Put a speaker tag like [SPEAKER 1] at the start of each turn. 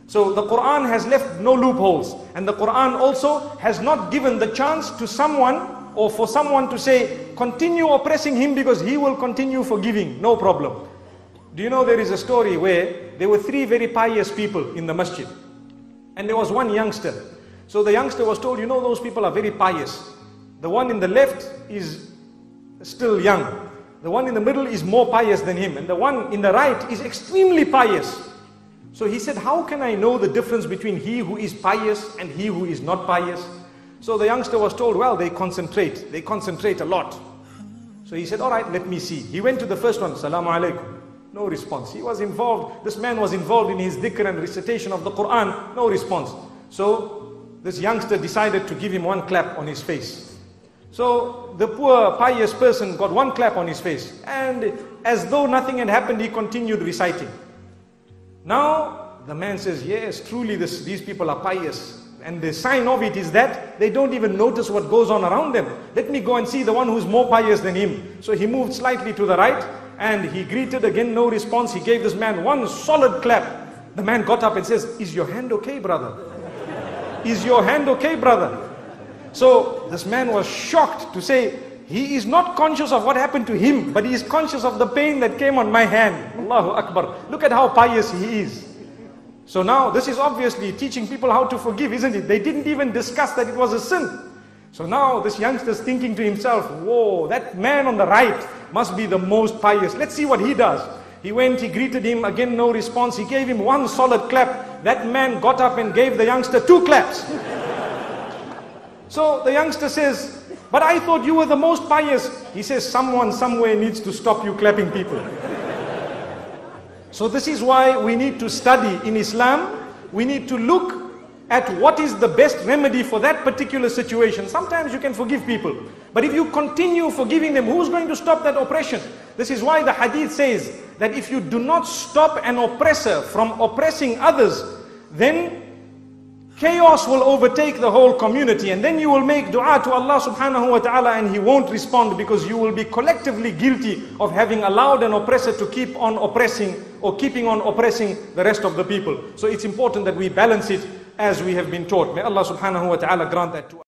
[SPEAKER 1] So the Quran has left no loopholes, and the Quran also has not given the chance to someone or for someone to say, continue oppressing him because he will continue forgiving, no problem. Do you know there is a story where there were three very pious people in the masjid, and there was one youngster. So the youngster was told, you know, those people are very pious. The one in the left is still young. The one in the middle is more pious than him, and the one in the right is extremely pious. So he said, how can I know the difference between he who is pious and he who is not pious? So the youngster was told, well, they concentrate a lot. So he said, all right, let me see. He went to the first one, Salamu alaikum. No response. He was involved, this man was involved in his dhikr and recitation of the Quran, no response. So this youngster decided to give him one clap on his face. So the poor pious person got one clap on his face, and as though nothing had happened, he continued reciting. Now the man says, yes, truly these people are pious. And the sign of it is that they don't even notice what goes on around them. Let me go and see the one who's more pious than him. So he moved slightly to the right, and he greeted again, no response. He gave this man one solid clap. The man got up and says, is your hand okay, brother? Is your hand okay, brother? So this man was shocked to say, he is not conscious of what happened to him, but he is conscious of the pain that came on my hand. Allahu Akbar. Look at how pious he is. So now this is obviously teaching people how to forgive, isn't it? They didn't even discuss that it was a sin. So now this youngster is thinking to himself, whoa, that man on the right must be the most pious. Let's see what he does. He went, he greeted him, again no response. He gave him one solid clap. That man got up and gave the youngster two claps. So the youngster says, but I thought you were the most pious. He says, someone somewhere needs to stop you clapping people. So this is why we need to study in Islam. We need to look at what is the best remedy for that particular situation. Sometimes you can forgive people, but if you continue forgiving them, who's going to stop that oppression? This is why the hadith says that if you do not stop an oppressor from oppressing others, then chaos will overtake the whole community, and then you will make dua to Allah subhanahu wa ta'ala and He won't respond, because you will be collectively guilty of having allowed an oppressor to keep on oppressing or keeping on oppressing the rest of the people. So it's important that we balance it as we have been taught. May Allah subhanahu wa ta'ala grant that to us.